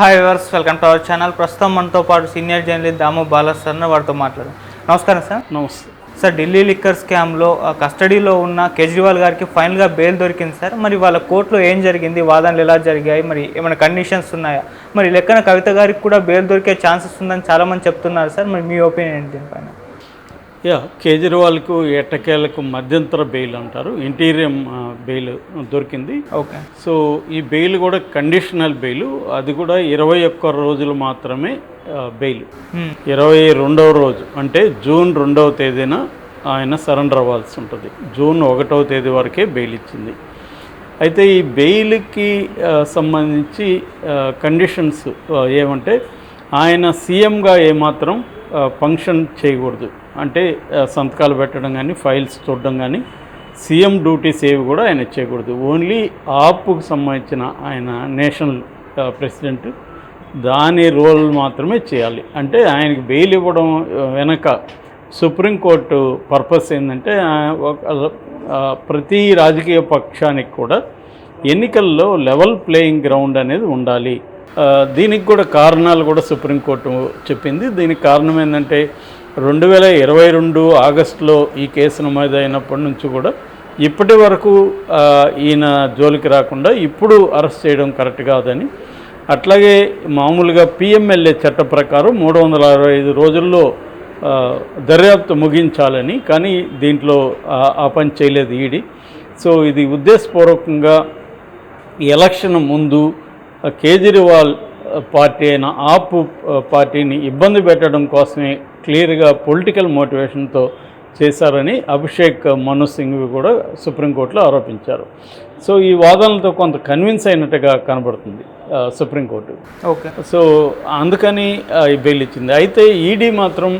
Hi viewers, welcome to our channel. ప్రస్తుతం మనతో పాటు సీనియర్ జర్నలిస్ట్ దాము బాలా సార్ వారితో మాట్లాడారు. నమస్కారం సార్. నమస్తే సార్, ఢిల్లీ లిక్కర్ స్కామ్లో కస్టడీలో ఉన్న కేజ్రీవాల్ గారికి ఫైనల్గా బెయిల్ దొరికింది సార్. మరి వాళ్ళ కోర్టులో ఏం జరిగింది, వాదనలు ఎలా జరిగాయి, మరి ఏమైనా కండిషన్స్ ఉన్నాయా, మరి లెక్కన కవిత గారికి కూడా బెయిల్ దొరికే ఛాన్సెస్ ఉందని చాలామంది చెప్తున్నారు సార్. మరి మీ ఒపీనియన్ ఏంటి దీనిపైన? కేజ్రీవాల్కు ఎట్టకేలకు మధ్యంతర బెయిల్ అంటారు, ఇంటీరియం బెయిల్ దొరికింది. ఓకే. సో ఈ బెయిల్ కూడా కండిషనల్ బెయిల్, అది కూడా 21 రోజులు మాత్రమే బెయిల్. 22వ రోజు అంటే జూన్ 2వ తేదీన ఆయన సరెండర్ అవ్వాల్సి ఉంటుంది. జూన్ 1వ తేదీ వరకే బెయిల్ ఇచ్చింది. అయితే ఈ బెయిల్కి సంబంధించి కండిషన్స్ ఏమంటే, ఆయన సీఎంగా ఏమాత్రం ఫంక్షన్ చేయకూడదు, అంటే సంతకాలు పెట్టడం కానీ ఫైల్స్ చూడడం కానీ సీఎం డ్యూటీస్ ఏవి కూడా ఆయన చేయకూడదు. ఓన్లీ ఆప్కు సంబంధించిన ఆయన నేషనల్ ప్రెసిడెంట్ దాని రోల్ మాత్రమే చేయాలి. అంటే ఆయనకి బెయిల్ ఇవ్వడం వెనక సుప్రీంకోర్టు పర్పస్ ఏంటంటే, ప్రతి రాజకీయ పక్షానికి కూడా ఎన్నికల్లో లెవెల్ ప్లేయింగ్ గ్రౌండ్ అనేది ఉండాలి. దీనికి కూడా కారణాలు కూడా సుప్రీంకోర్టు చెప్పింది. దీనికి కారణం ఏంటంటే, 2022 ఆగస్టులో ఈ కేసు నమోదైనప్పటి నుంచి కూడా ఇప్పటి వరకు ఈయన జోలికి రాకుండా ఇప్పుడు అరెస్ట్ చేయడం కరెక్ట్ కాదని, అట్లాగే మామూలుగా పిఎంఎల్ఏ చట్ట ప్రకారం 365 రోజుల్లో దర్యాప్తు ముగించాలని, కానీ దీంట్లో ఆ పని చేయలేదు ఈడీ. సో ఇది ఉద్దేశపూర్వకంగా ఎలక్షన్ ముందు కేజ్రీవాల్ పార్టీ అయిన ఆప్ పార్టీని ఇబ్బంది పెట్టడం కోసమే క్లియర్గా పొలిటికల్ మోటివేషన్తో చేశారని అభిషేక్ మను సింఘ్వి కూడా సుప్రీంకోర్టులో ఆరోపించారు. సో ఈ వాదనలతో కొంత కన్విన్స్ అయినట్టుగా కనబడుతుంది సుప్రీంకోర్టు. ఓకే. సో అందుకని ఈ బెయిల్ ఇచ్చింది. అయితే ఈడీ మాత్రం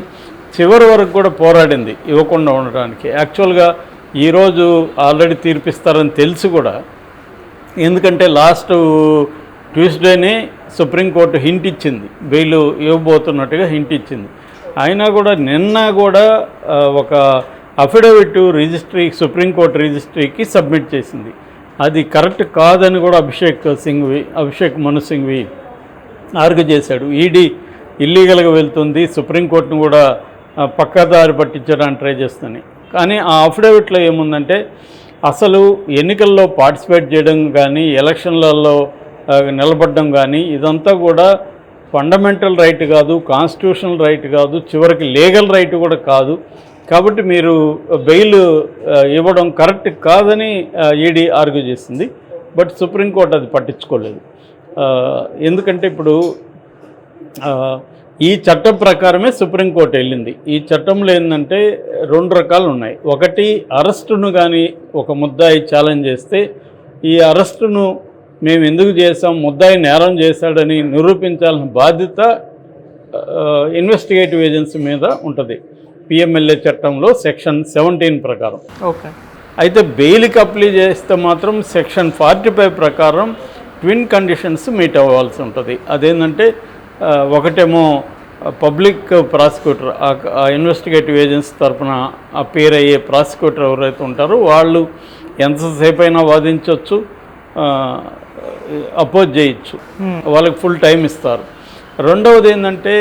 చివరి వరకు కూడా పోరాడింది ఇవ్వకుండా ఉండడానికి. యాక్చువల్గా ఈరోజు ఆల్రెడీ తీర్పిస్తారని తెలిసి కూడా, ఎందుకంటే లాస్ట్ ట్యూస్డేనే సుప్రీంకోర్టు హింట్ ఇచ్చింది, బెయిల్ ఇవ్వబోతున్నట్టుగా హింట్ ఇచ్చింది. అయినా కూడా నిన్న కూడా ఒక అఫిడవిట్ రిజిస్ట్రీ సుప్రీంకోర్టు రిజిస్ట్రీకి సబ్మిట్ చేసింది. అది కరెక్ట్ కాదని కూడా అభిషేక్ మను సింఘ్వి ఆర్గ్యూ చేశాడు. ఈడీ ఇల్లీగల్గా వెళ్తుంది, సుప్రీంకోర్టును కూడా పక్కదారి పట్టించడానికి ట్రై చేస్తుంది. కానీ ఆ అఫిడవిట్లో ఏముందంటే, అసలు ఎన్నికల్లో పార్టిసిపేట్ చేయడం కానీ ఎలక్షన్లలో నిలబడడం కానీ ఇదంతా కూడా ఫండమెంటల్ రైట్ కాదు, కాన్స్టిట్యూషనల్ రైట్ కాదు, చివరికి లీగల్ రైట్ కూడా కాదు. కాబట్టి మీరు బెయిల్ ఇవ్వడం కరెక్ట్ కాదని ఈడీ ఆర్గ్యూ చేసింది. బట్ సుప్రీంకోర్టు అది పట్టించుకోలేదు. ఎందుకంటే ఇప్పుడు ఈ చట్టం ప్రకారమే సుప్రీంకోర్టు వెళ్ళింది. ఈ చట్టంలో ఏంటంటే 2 రకాలు ఉన్నాయి. ఒకటి, అరెస్టును కానీ ఒక ముద్దాయి ఛాలెంజ్ చేస్తే ఈ అరెస్టును మేము ఎందుకు చేసాం, ముద్దాయి నేరం చేశాడని నిరూపించాల్సిన బాధ్యత ఇన్వెస్టిగేటివ్ ఏజెన్సీ మీద ఉంటుంది పిఎంఎల్ఏ చట్టంలో సెక్షన్ 17 ప్రకారం. ఓకే. అయితే బెయిల్కి అప్లై చేస్తే మాత్రం సెక్షన్ 45 ప్రకారం ట్విన్ కండిషన్స్ మీట్ అవ్వాల్సి ఉంటుంది. అదేంటంటే, ఒకటేమో పబ్లిక్ ప్రాసిక్యూటర్, ఆ ఇన్వెస్టిగేటివ్ ఏజెన్సీ తరఫున అపేర్ అయ్యే ప్రాసిక్యూటర్ ఎవరైతే ఉంటారో వాళ్ళు ఎంతసేపు అయినా వాదించవచ్చు, అపోజ్ చేయొచ్చు, వాళ్ళకి ఫుల్ టైం ఇస్తారు. రెండవది ఏంటంటే,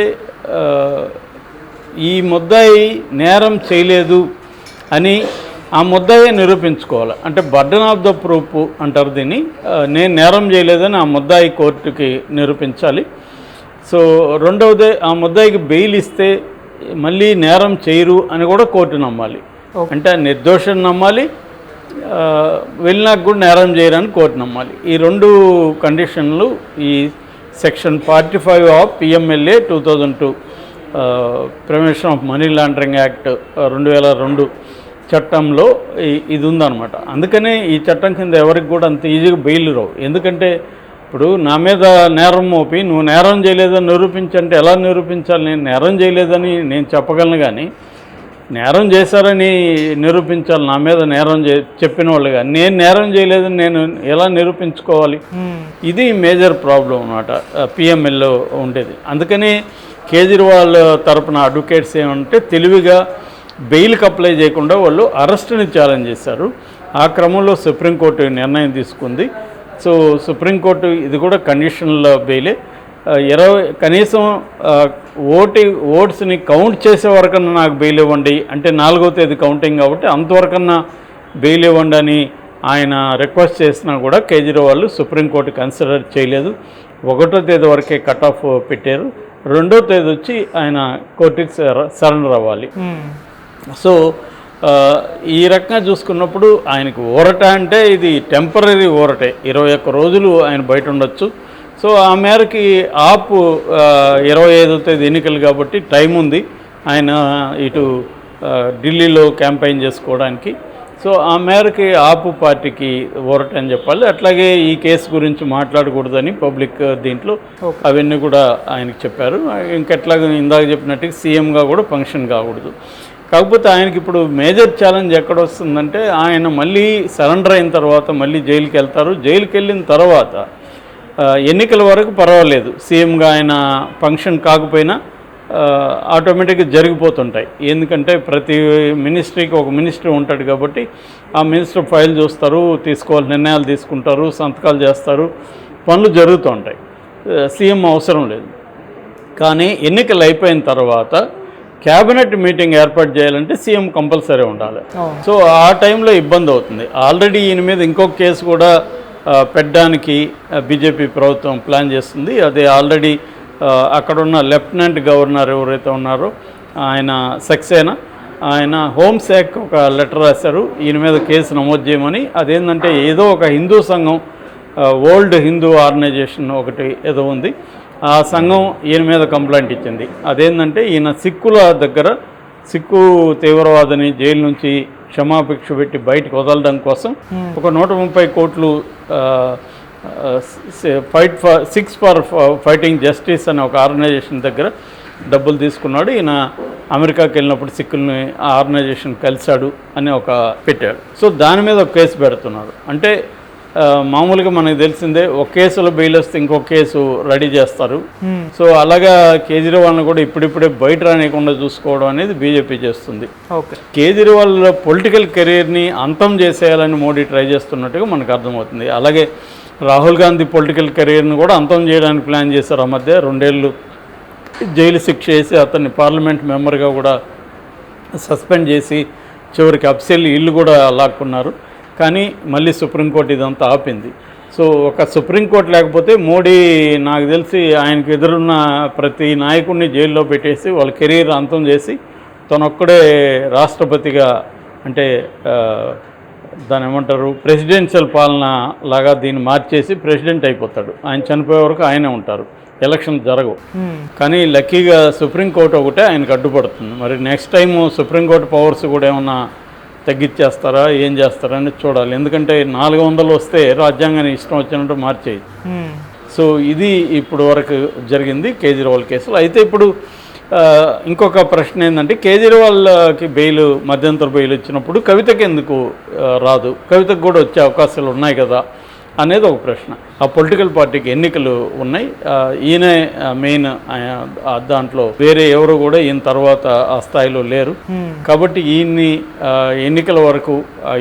ఈ ముద్దాయి నేరం చేయలేదు అని ఆ ముద్దాయే నిరూపించుకోవాలి. అంటే బర్డన్ ఆఫ్ ద ప్రూఫ్ అంటారు దీన్ని. నేను నేరం చేయలేదని ఆ ముద్దాయి కోర్టుకి నిరూపించాలి. సో రెండవది, ఆ ముద్దాయికి బెయిల్ ఇస్తే మళ్ళీ నేరం చేయరు అని కూడా కోర్టు నమ్మాలి. అంటే నిర్దోషం నమ్మాలి, వెళ్ళినాక కూడా నేరం చేయరని కోర్టు నమ్మాలి. ఈ 2 కండిషన్లు ఈ section 45 of PMLA 2002 prevention of money laundering act 2002 చట్టంలో ఇది ఉందన్నమాట. అందుకనే ఈ చట్టం కింద ఎవరికి కూడా అంత ఈజీగా బెయిల్ రావు. ఎందుకంటే ఇప్పుడు నా మీద నేరం మోపి నువ్వు నేరం చేయలేదని నిరూపించంటే ఎలా నిరూపించాలి? నేను నేరం చేయలేదని నేను చెప్పగలను, కానీ నేరం చేశారని నిరూపించాలి. నా మీద నేరం చెప్పిన వాళ్ళు కానీ నేను నేరం చేయలేదని నేను ఎలా నిరూపించుకోవాలి? ఇది మేజర్ ప్రాబ్లం అన్నమాట పిఎంఎల్లో ఉండేది. అందుకని కేజ్రీవాల్ తరపున అడ్వకేట్స్ ఏమంటే తెలివిగా బెయిల్కి అప్లై చేయకుండా వాళ్ళు అరెస్ట్ని ఛాలెంజ్ చేశారు. ఆ క్రమంలో సుప్రీంకోర్టు నిర్ణయం తీసుకుంది. సో సుప్రీంకోర్టు ఇది కూడా కండిషనల్ బెయిలే. కనీసం ఓట్స్ని కౌంట్ చేసే వరకన్నా నాకు బెయిల్ ఇవ్వండి, అంటే 4వ తేదీ కౌంటింగ్ కాబట్టి అంతవరకన్నా బెయిల్ ఇవ్వండి అని ఆయన రిక్వెస్ట్ చేసినా కూడా కేజ్రీవాల్ సుప్రీంకోర్టు కన్సిడర్ చేయలేదు. 1వ తేదీ వరకే కట్ ఆఫ్ పెట్టారు. 2వ తేదీ వచ్చి ఆయన కోర్టుకి సరెండర్ అవ్వాలి. సో ఈ రకంగా చూసుకున్నప్పుడు ఆయనకు ఊరట అంటే ఇది టెంపరీ ఊరటే, 21 రోజులు ఆయన బయట ఉండొచ్చు. సో ఆ మేరకి ఆపు 25వ తేదీ ఎన్నికలు కాబట్టి టైం ఉంది ఆయన ఇటు ఢిల్లీలో క్యాంపెయిన్ చేసుకోవడానికి. సో ఆ మేరకి ఆపు పార్టీకి ఊరట అని చెప్పాలి. అట్లాగే ఈ కేసు గురించి మాట్లాడకూడదని పబ్లిక్ దీంట్లో అవన్నీ కూడా ఆయనకి చెప్పారు. ఇంకెట్లాగా ఇందాక చెప్పినట్టుగా సీఎంగా కూడా ఫంక్షన్ కాకూడదు. కాకపోతే ఆయనకి ఇప్పుడు మేజర్ ఛాలెంజ్ ఎక్కడ వస్తుందంటే ఆయన మళ్ళీ సరెండర్ అయిన తర్వాత మళ్ళీ జైలుకి వెళ్తారు. జైలుకి వెళ్ళిన తర్వాత ఎన్నికల వరకు పర్వాలేదు, సీఎంగా ఆయన ఫంక్షన్ కాకపోయినా ఆటోమేటిక్గా జరిగిపోతుంటాయి. ఎందుకంటే ప్రతి మినిస్ట్రీకి ఒక మినిస్టర్ ఉంటాడు కాబట్టి ఆ మినిస్టర్ ఫైల్ చూస్తారు, నిర్ణయాలు తీసుకుంటారు, సంతకాలు చేస్తారు, పనులు జరుగుతూ ఉంటాయి. సీఎం అవసరం లేదు. కానీ ఎన్నికలు అయిపోయిన తర్వాత క్యాబినెట్ మీటింగ్ ఏర్పాటు చేయాలంటే సీఎం కంపల్సరీ ఉండాలి. సో ఆ టైంలో ఇబ్బంది అవుతుంది. ఆల్రెడీ ఈయన మీద ఇంకొక కేసు కూడా పెట్టడానికి బీజేపీ ప్రభుత్వం ప్లాన్ చేస్తుంది. అది ఆల్రెడీ అక్కడున్న లెఫ్టినెంట్ గవర్నర్ ఎవరైతే ఉన్నారో ఆయన సక్సేనా, ఆయన హోంశాఖ ఒక లెటర్ రాశారు ఈయన మీద కేసు నమోదు చేయమని. అదేంటంటే ఏదో ఒక హిందూ సంఘం, వరల్డ్ హిందూ ఆర్గనైజేషన్ ఒకటి ఏదో ఉంది, ఆ సంఘం ఈయన మీద కంప్లైంట్ ఇచ్చింది. అదేంటంటే ఈయన సిక్కుల దగ్గర సిక్కు తీవ్రవాదని జైలు నుంచి క్షమాభిక్ష పెట్టి బయటకు వదలడం కోసం ఒక 130 కోట్లు సిక్స్ ఫర్ ఫైటింగ్ జస్టిస్ అనే ఒక ఆర్గనైజేషన్ దగ్గర డబ్బులు తీసుకున్నాడు. ఈయన అమెరికాకి వెళ్ళినప్పుడు సిక్కుల్ని ఆ ఆర్గనైజేషన్ కలిశాడు అని ఒక పెట్టాడు. సో దాని మీద ఒక కేసు పెడుతున్నాడు. అంటే మామూలుగా మనకు తెలిసిందే, ఒక కేసులో బెయిల్ వస్తే ఇంకొక కేసు రెడీ చేస్తారు. సో అలాగా కేజ్రీవాల్ని కూడా ఇప్పుడిప్పుడే బయట రానియకుండా చూసుకోవడం అనేది బీజేపీ చేస్తుంది. కేజ్రీవాల్ పొలిటికల్ కెరీర్ని అంతం చేసేయాలని మోడీ ట్రై చేస్తున్నట్టుగా మనకు అర్థమవుతుంది. అలాగే రాహుల్ గాంధీ పొలిటికల్ కెరీర్ని కూడా అంతం చేయడానికి ప్లాన్ చేశారు. ఆ మధ్య 2 ఏళ్ళు జైలు శిక్ష వేసి అతన్ని పార్లమెంట్ మెంబర్గా కూడా సస్పెండ్ చేసి చివరికి అప్సెల్ ఇల్లు కూడా లాక్కున్నారు. కానీ మళ్ళీ సుప్రీంకోర్టు ఇదంతా ఆపింది. సో ఒక సుప్రీంకోర్టు లేకపోతే మోడీ నాకు తెలిసి ఆయనకు ఎదురున్న ప్రతి నాయకుడిని జైల్లో పెట్టేసి వాళ్ళ కెరీర్ అంతం చేసి తనొక్కడే రాష్ట్రపతిగా, అంటే దాని ఏమంటారు, ప్రెసిడెన్షియల్ పాలన లాగా దీన్ని మార్చేసి ప్రెసిడెంట్ అయిపోతాడు. ఆయన చనిపోయే వరకు ఆయనే ఉంటారు, ఎలక్షన్ జరగవు. కానీ లక్కీగా సుప్రీంకోర్టు ఒకటే ఆయనకు అడ్డుపడుతుంది. మరి నెక్స్ట్ టైం సుప్రీంకోర్టు పవర్స్ కూడా ఏమన్నా తగ్గించేస్తారా, ఏం చేస్తారా అని చూడాలి. ఎందుకంటే 400 వస్తే రాజ్యాంగాన్ని ఇష్టం వచ్చినట్టు మార్చేది. సో ఇది ఇప్పుడు వరకు జరిగింది కేజ్రీవాల్ కేసులో. అయితే ఇప్పుడు ఇంకొక ప్రశ్న ఏంటంటే, కేజ్రీవాల్కి బెయిల్, మధ్యంతర బెయిల్ ఇచ్చినప్పుడు కవితకి ఎందుకు రాదు? కవితకు కూడా వచ్చే అవకాశాలు ఉన్నాయి కదా అనేది ఒక ప్రశ్న. ఆ పొలిటికల్ పార్టీకి ఎన్నికలు ఉన్నాయి, ఈయనే మెయిన్, దాంట్లో వేరే ఎవరు కూడా ఈయన తర్వాత ఆ స్థాయిలో లేరు. కాబట్టి ఈయన్ని ఎన్నికల వరకు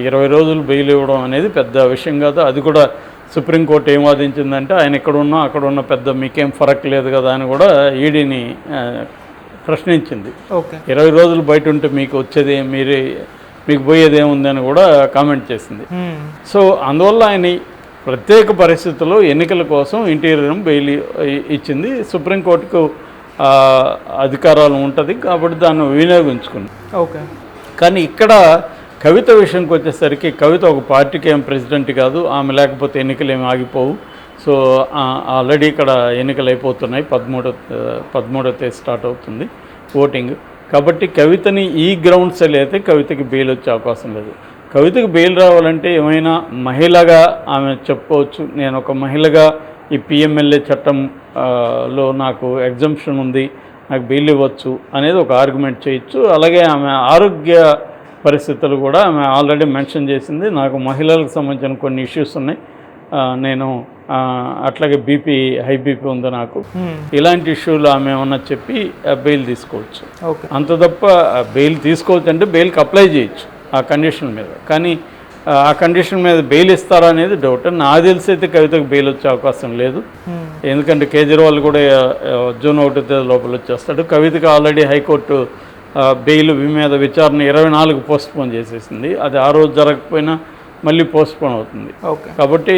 20 రోజులు బెయిల్ ఇవ్వడం అనేది పెద్ద విషయం కాదు. అది కూడా సుప్రీంకోర్టు ఏం వాదించిందంటే, ఆయన ఎక్కడున్నా అక్కడ ఉన్న పెద్ద మీకేం ఫరక్ లేదు కదా అని కూడా ఈడీని ప్రశ్నించింది. 20 రోజులు బయట ఉంటే మీకు వచ్చేది, మీకు పోయేది ఏముంది అని కూడా కామెంట్ చేసింది. సో అందువల్ల ఆయన ప్రత్యేక పరిస్థితుల్లో ఎన్నికల కోసం ఇంటీరియర్ బెయిల్ ఇచ్చింది. సుప్రీంకోర్టుకు అధికారాలు ఉంటుంది కాబట్టి దాన్ని వినియోగించుకుంది. కానీ ఇక్కడ కవిత విషయంకి వచ్చేసరికి, కవిత ఒక పార్టీకి ఏం ప్రెసిడెంట్ కాదు, ఆమె లేకపోతే ఎన్నికలు ఏమి ఆగిపోవు. సో ఆల్రెడీ ఇక్కడ ఎన్నికలు అయిపోతున్నాయి, 13వ తేదీ స్టార్ట్ అవుతుంది ఓటింగ్. కాబట్టి కవితని ఈ గ్రౌండ్స్ అయితే కవితకి బెయిల్ వచ్చే అవకాశం లేదు. కవితకు బెయిల్ రావాలంటే ఏమైనా మహిళగా ఆమె చెప్పుకోవచ్చు, నేను ఒక మహిళగా ఈ పిఎంఎల్ఏ చట్టంలో నాకు ఎగ్జంప్షన్ ఉంది, నాకు బెయిల్ ఇవ్వచ్చు అనేది ఒక ఆర్గ్యుమెంట్ చేయొచ్చు. అలాగే ఆమె ఆరోగ్య పరిస్థితులు కూడా ఆమె ఆల్రెడీ మెన్షన్ చేసింది, నాకు మహిళలకు సంబంధించిన కొన్ని ఇష్యూస్ ఉన్నాయి, నేను అట్లాగే హై బీపీ ఉంది నాకు, ఇలాంటి ఇష్యూలు ఆమె ఏమన్నా చెప్పి బెయిల్ తీసుకోవచ్చు. అంత తప్ప బెయిల్ తీసుకోవచ్చు అంటే బెయిల్కి అప్లై చేయొచ్చు ఆ కండిషన్ మీద. కానీ ఆ కండిషన్ మీద బెయిల్ ఇస్తారా అనేది డౌట్. నాకు తెలిసి అయితే కవితకు బెయిల్ వచ్చే అవకాశం లేదు. ఎందుకంటే కేజ్రీవాల్ కూడా జూన్ 1 తేదీ లోపల వచ్చేస్తాడు. కవితకు ఆల్రెడీ హైకోర్టు బెయిల్ మీద విచారణ 24 పోస్ట్పోన్ చేసేసింది. అది ఆ రోజు జరగకపోయినా మళ్ళీ పోస్ట్పోన్ అవుతుంది. కాబట్టి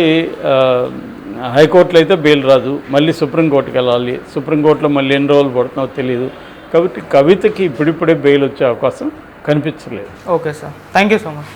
హైకోర్టులో అయితే బెయిల్ రాదు, మళ్ళీ సుప్రీంకోర్టుకి వెళ్ళాలి. సుప్రీంకోర్టులో మళ్ళీ ఎన్ని రోజులు పడుతుందో తెలియదు. కాబట్టి కవితకి ఇప్పుడిప్పుడే బెయిల్ వచ్చే అవకాశం కనిపించలేదు. Okay sir, thank you so much.